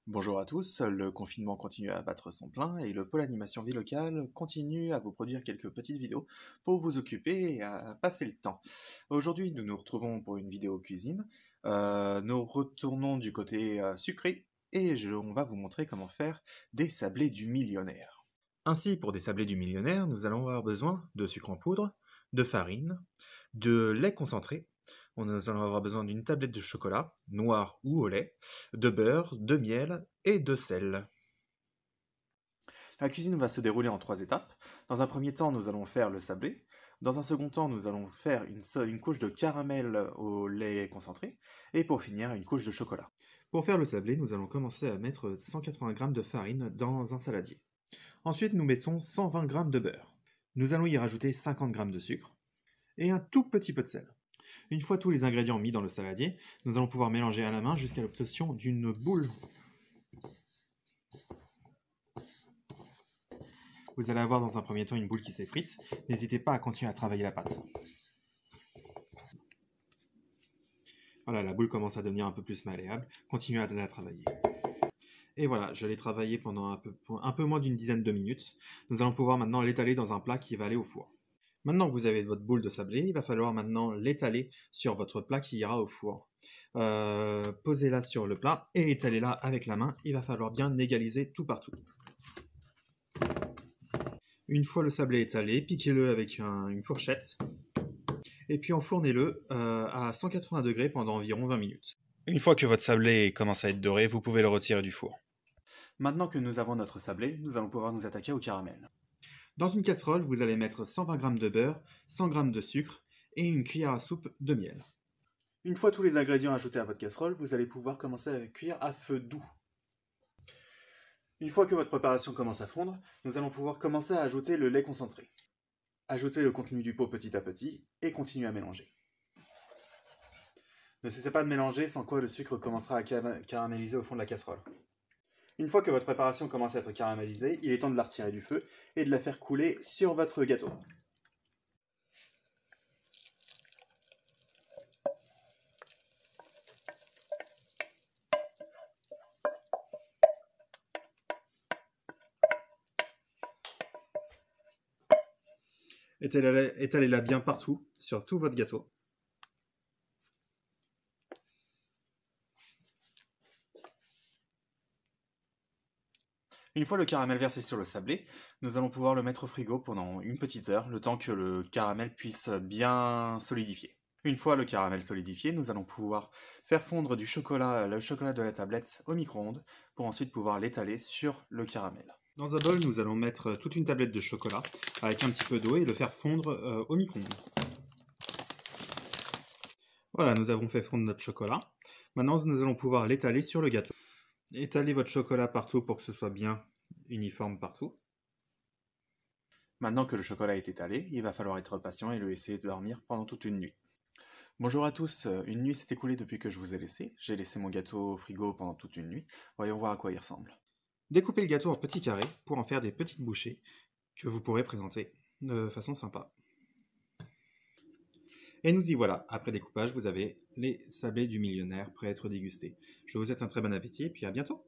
Bonjour à tous, le confinement continue à battre son plein et le pôle animation vie locale continue à vous produire quelques petites vidéos pour vous occuper et à passer le temps. Aujourd'hui, nous nous retrouvons pour une vidéo cuisine. Nous retournons du côté sucré et on va vous montrer comment faire des sablés du millionnaire. Ainsi, pour des sablés du millionnaire, nous allons avoir besoin de sucre en poudre, de farine, de lait concentré. Nous allons avoir besoin d'une tablette de chocolat, noir ou au lait, de beurre, de miel et de sel. La cuisine va se dérouler en 3 étapes. Dans un premier temps, nous allons faire le sablé. Dans un second temps, nous allons faire une couche de caramel au lait concentré. Et pour finir, une couche de chocolat. Pour faire le sablé, nous allons commencer à mettre 180 g de farine dans un saladier. Ensuite, nous mettons 120 g de beurre. Nous allons y rajouter 50 g de sucre et un tout petit peu de sel. Une fois tous les ingrédients mis dans le saladier, nous allons pouvoir mélanger à la main jusqu'à l'obtention d'une boule. Vous allez avoir dans un premier temps une boule qui s'effrite. N'hésitez pas à continuer à travailler la pâte. Voilà, la boule commence à devenir un peu plus malléable. Continuez à la travailler. Et voilà, je l'ai travaillé pendant un peu moins d'une dizaine de minutes. Nous allons pouvoir maintenant l'étaler dans un plat qui va aller au four. Maintenant que vous avez votre boule de sablé, il va falloir maintenant l'étaler sur votre plat qui ira au four. Posez-la sur le plat et étalez-la avec la main. Il va falloir bien égaliser tout partout. Une fois le sablé étalé, piquez-le avec une fourchette et puis enfournez-le à 180 degrés pendant environ 20 minutes. Une fois que votre sablé commence à être doré, vous pouvez le retirer du four. Maintenant que nous avons notre sablé, nous allons pouvoir nous attaquer au caramel. Dans une casserole, vous allez mettre 120 g de beurre, 100 g de sucre et une cuillère à soupe de miel. Une fois tous les ingrédients ajoutés à votre casserole, vous allez pouvoir commencer à cuire à feu doux. Une fois que votre préparation commence à fondre, nous allons pouvoir commencer à ajouter le lait concentré. Ajoutez le contenu du pot petit à petit et continuez à mélanger. Ne cessez pas de mélanger, sans quoi le sucre commencera à caraméliser au fond de la casserole. Une fois que votre préparation commence à être caramélisée, il est temps de la retirer du feu et de la faire couler sur votre gâteau. Étalez-la bien partout, sur tout votre gâteau. Une fois le caramel versé sur le sablé, nous allons pouvoir le mettre au frigo pendant une petite heure, le temps que le caramel puisse bien solidifier. Une fois le caramel solidifié, nous allons pouvoir faire fondre le chocolat de la tablette au micro-ondes pour ensuite pouvoir l'étaler sur le caramel. Dans un bol, nous allons mettre toute une tablette de chocolat avec un petit peu d'eau et le faire fondre au micro-ondes. Voilà, nous avons fait fondre notre chocolat. Maintenant, nous allons pouvoir l'étaler sur le gâteau. Étalez votre chocolat partout pour que ce soit bien uniforme partout. Maintenant que le chocolat est étalé, il va falloir être patient et le laisser dormir pendant toute une nuit. Bonjour à tous, une nuit s'est écoulée depuis que je vous ai laissé. J'ai laissé mon gâteau au frigo pendant toute une nuit. Voyons voir à quoi il ressemble. Découpez le gâteau en petits carrés pour en faire des petites bouchées que vous pourrez présenter de façon sympa. Et nous y voilà, après découpage, vous avez les sablés du millionnaire prêts à être dégustés. Je vous souhaite un très bon appétit et puis à bientôt.